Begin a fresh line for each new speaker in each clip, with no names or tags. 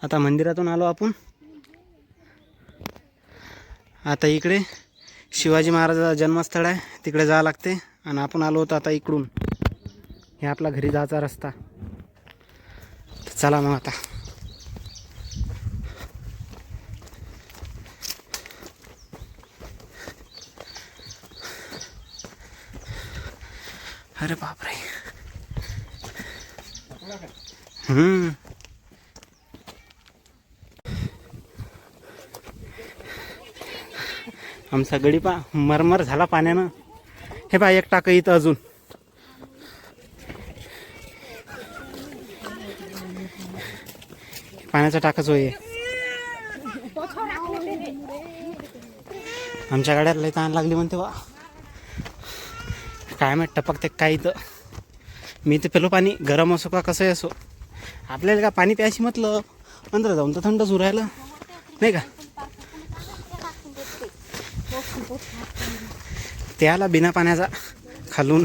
आता मंदिरातून आलो आपण. आता इकडे शिवाजी महाराजाचं जन्मस्थळ आहे, तिकडे जावं लागते. आणि आपण आलो होतो आता इकडून. हे आपला घरी जायचा रस्ता. चला मग आता. अरे बापरे. आमचा गडी पा मरमर झाला पाण्यानं. हे पा एक टाक इथं अजून. पाण्याचा टाकच होय. आमच्या गाड्याला लई ताण लागली म्हणते बा. काय माहित टपकते काय इथं. मी ते पेलो पाणी गरम असो का कसंही असो, आपल्याला का पाणी प्यायची म्हटलं अंदर जाऊन तर थंडच होऊ राहिलं नाही का. त्याला बिना पाण्याचा खालून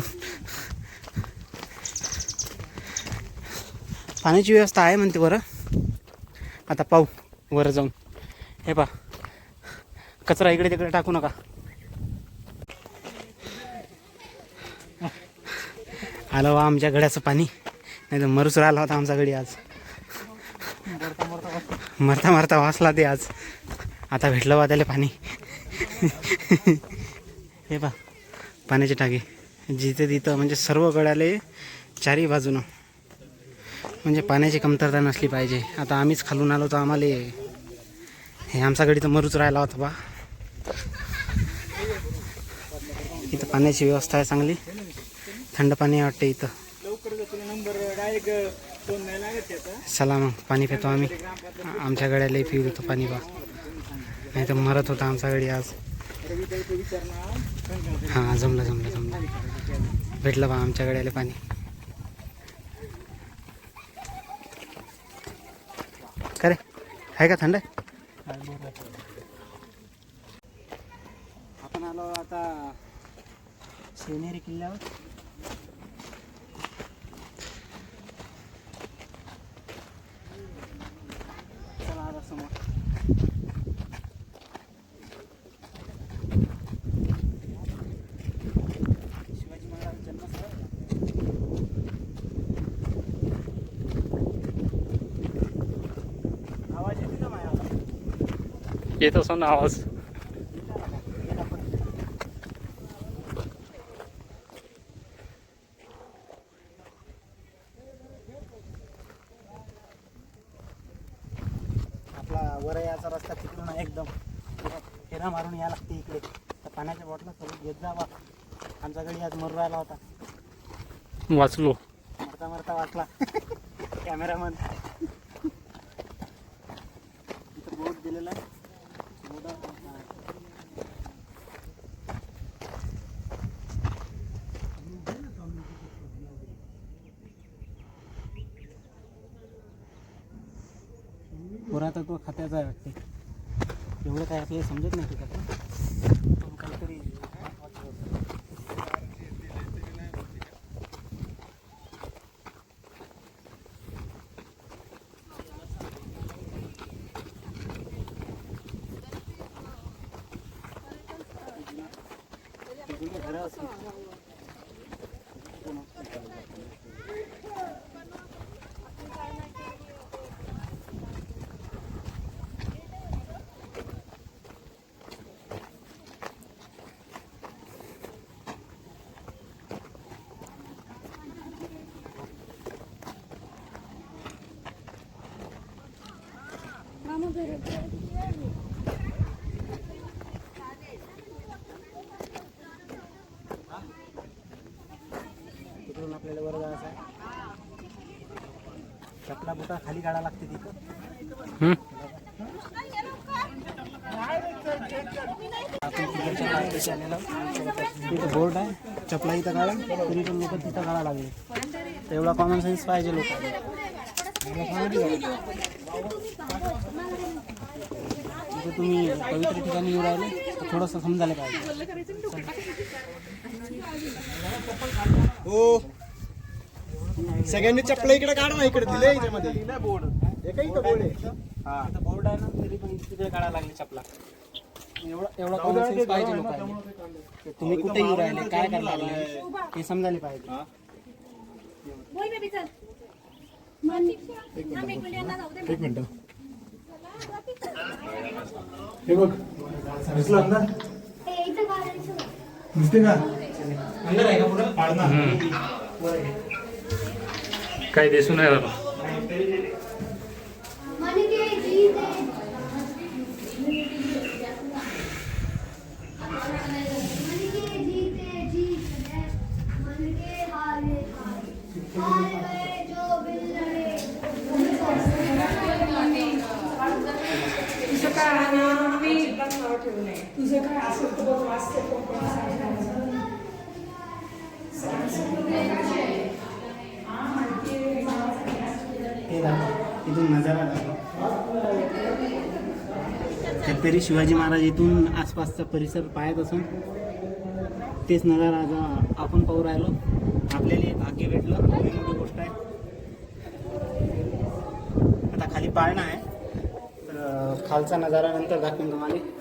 पाण्याची व्यवस्था आहे म्हणते बरं. आता पाहू वर जाऊन. हे पा कचरा इकडे तिकडे टाकू नका. आलं वा आमच्या गड्याचं पाणी, नाही तर मरूच राहिला होता आमचा गडी आज. मरता मरता वाचला ते आज. आता भेटलं वा त्याला पाणी. हे पा पाण्याची टाकी जिथे तिथं, म्हणजे सर्व गड्याले चारी बाजूनं, म्हणजे पाण्याची कमतरता नसली पाहिजे. आता आम्हीच खालून आलो तर आम्हाला हे आमचा गडी तर मरूच राहिला होता बा. इथं पाण्याची व्यवस्था आहे चांगली, थंड पाणी वाटते इथं. चला मग पाणी पितो आम्ही. आमच्या गड्यालाही पिऊ देतो पाणी बा, नाही तर मरत होता आमचा गडी आज. हां जमलं जमलं जमलं, भेटलं बा आमच्या गड्याला पाणी. का रे आहे का थंड? आपण आलो आता शिवनेरी किल्ल्यावर. चला आता समोर. शिवाजी महाराज जन्मस्थळ. आवाज येते का माझा?
येत असो ना आवाज.
आपला वर याचा रस्ता तिकडून एकदम फेरा मारून या लागते इकडे. तर पाण्याच्या बॉटला सोबत घेत जा बा. आमचा गडी आज मरून राहिला होता.
वाचलो.
मरता मरता वाचला कॅमेरामन. इथं बोट दिलेला आहे. पुरातत्व खात्याचं आहे वाटते. एवढं काय आपल्याला समजत नाही त्याच्यात, काहीतरी घरं असतील. तिकडून आपल्याला वर जायचं आहे. चपला बुटा खाली काढा लागते तिथं. तिथं बोर्ड आहे, चपला इथं काढा, तरी पण लोक तिथं काढा लागले. एवढा कॉमन सेन्स पाहिजे लोक. तिथे तुम्ही पवित्र ठिकाणी येऊ राहिले तर थोडंसं समजायला पाहिजे.
हो सगळ्यांनी चपला इकडे काढ ना, इकडे दिले याच्यामध्ये बोर्ड.
हा बोर्ड आहे ना तरी पण तिकडे काढायला लागले चपला एवढा कॉमन सेन्स पाहिजे लोकांना. तुम्ही कुठे येऊ राहिले काय करायला लागले हे समजायला पाहिजे.
एक मिनिट हे बघ दिसलं अंदर दिसते का
अंदर आहे का पुढं पाडणार
काही दिसून नाही राहिलं.
तुझे काय असेल तर बघ वाचते
ते दाखव इथून नजारा दाखव. तरी शिवाजी महाराज इथून आसपासचा परिसर पाहत असून तेच नजारा आज आपण पाहू राहिलो. आपल्याला हे भाग्य भेटलं ही मोठी गोष्ट आहे. आता खाली पाळणा आहे तर खालचा नजारा नंतर दाखवेन तुम्हाला.